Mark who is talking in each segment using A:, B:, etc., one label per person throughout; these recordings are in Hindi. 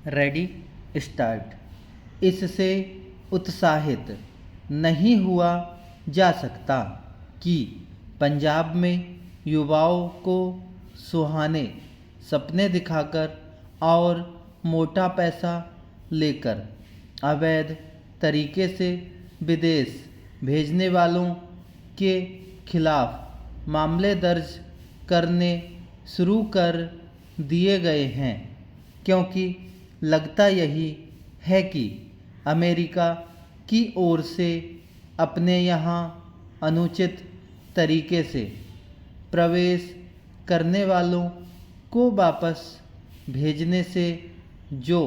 A: Ready start. इससे उत्साहित नहीं हुआ जा सकता कि पंजाब में युवाओं को सुहाने सपने दिखाकर और मोटा पैसा लेकर अवैध तरीके से विदेश भेजने वालों के खिलाफ मामले दर्ज करने शुरू कर दिए गए हैं, क्योंकि लगता यही है कि अमेरिका की ओर से अपने यहाँ अनुचित तरीके से प्रवेश करने वालों को वापस भेजने से जो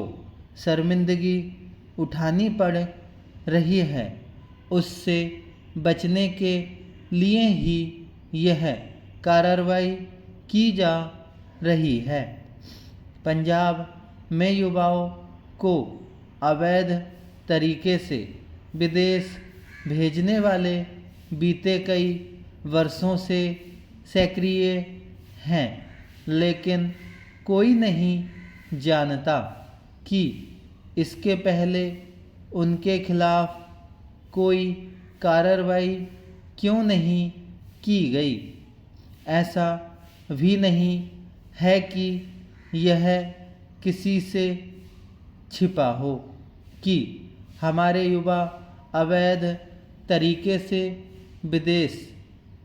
A: शर्मिंदगी उठानी पड़ रही है, उससे बचने के लिए ही यह कार्रवाई की जा रही है। पंजाब में युवाओं को अवैध तरीके से विदेश भेजने वाले बीते कई वर्षों से सक्रिय हैं, लेकिन कोई नहीं जानता कि इसके पहले उनके खिलाफ कोई कार्रवाई क्यों नहीं की गई। ऐसा भी नहीं है कि यह किसी से छिपा हो कि हमारे युवा अवैध तरीके से विदेश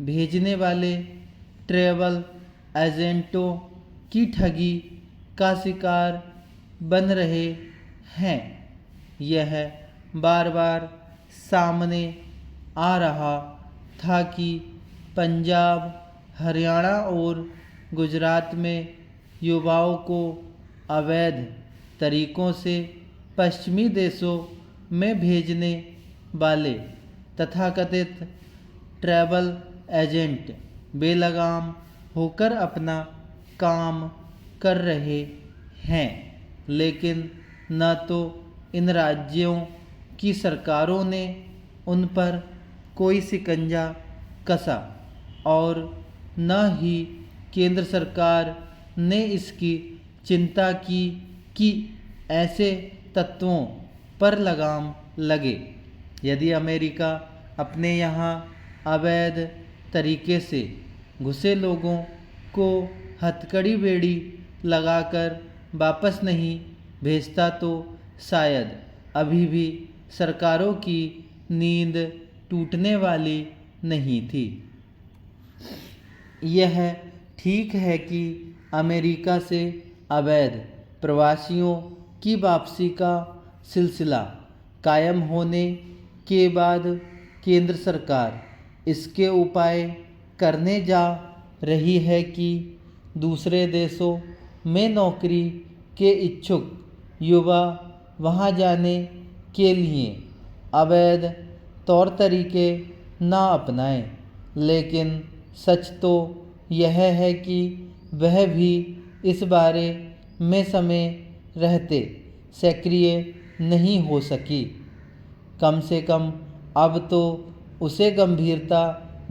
A: भेजने वाले ट्रैवल एजेंटों की ठगी का शिकार बन रहे हैं। यह बार बार सामने आ रहा था कि पंजाब, हरियाणा और गुजरात में युवाओं को अवैध तरीकों से पश्चिमी देशों में भेजने वाले तथाकथित ट्रैवल एजेंट बेलगाम होकर अपना काम कर रहे हैं, लेकिन न तो इन राज्यों की सरकारों ने उन पर कोई शिकंजा कसा और न ही केंद्र सरकार ने इसकी चिंता की कि ऐसे तत्वों पर लगाम लगे। यदि अमेरिका अपने यहाँ अवैध तरीके से घुसे लोगों को हथकड़ी बेड़ी लगाकर वापस नहीं भेजता तो शायद अभी भी सरकारों की नींद टूटने वाली नहीं थी। यह ठीक है कि अमेरिका से अवैध प्रवासियों की वापसी का सिलसिला कायम होने के बाद केंद्र सरकार इसके उपाय करने जा रही है कि दूसरे देशों में नौकरी के इच्छुक युवा वहां जाने के लिए अवैध तौर तरीके ना अपनाएं। लेकिन सच तो यह है कि वह भी इस बारे में समय रहते सक्रिय नहीं हो सकी। कम से कम अब तो उसे गंभीरता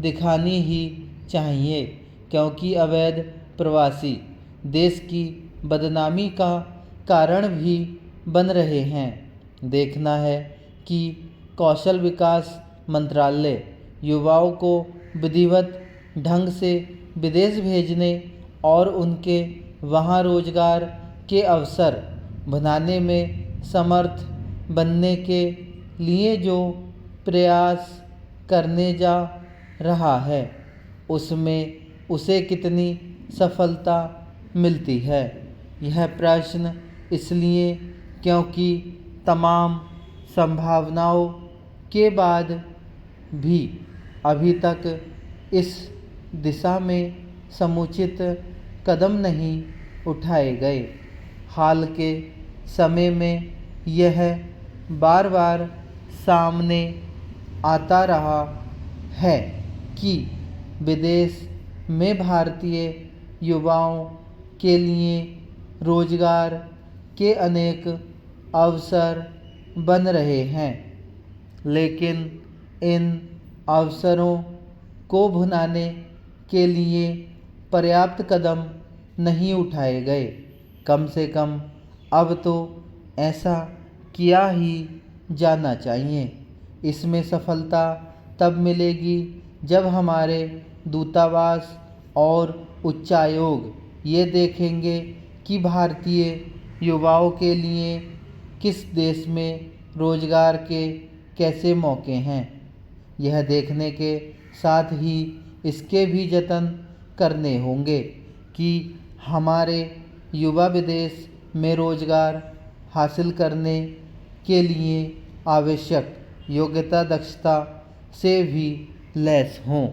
A: दिखानी ही चाहिए, क्योंकि अवैध प्रवासी देश की बदनामी का कारण भी बन रहे हैं। देखना है कि कौशल विकास मंत्रालय युवाओं को विधिवत ढंग से विदेश भेजने और उनके वहां रोजगार के अवसर बनाने में समर्थ बनने के लिए जो प्रयास करने जा रहा है, उसमें उसे कितनी सफलता मिलती है। यह प्रश्न इसलिए क्योंकि तमाम संभावनाओं के बाद भी अभी तक इस दिशा में समुचित कदम नहीं उठाए गए। हाल के समय में यह बार बार सामने आता रहा है कि विदेश में भारतीय युवाओं के लिए रोजगार के अनेक अवसर बन रहे हैं, लेकिन इन अवसरों को भुनाने के लिए पर्याप्त कदम नहीं उठाए गए। कम से कम अब तो ऐसा किया ही जाना चाहिए। इसमें सफलता तब मिलेगी जब हमारे दूतावास और उच्चायोग ये देखेंगे कि भारतीय युवाओं के लिए किस देश में रोजगार के कैसे मौके हैं। यह देखने के साथ ही इसके भी जतन करने होंगे कि हमारे युवा विदेश में रोजगार हासिल करने के लिए आवश्यक योग्यता दक्षता से भी लैस हों।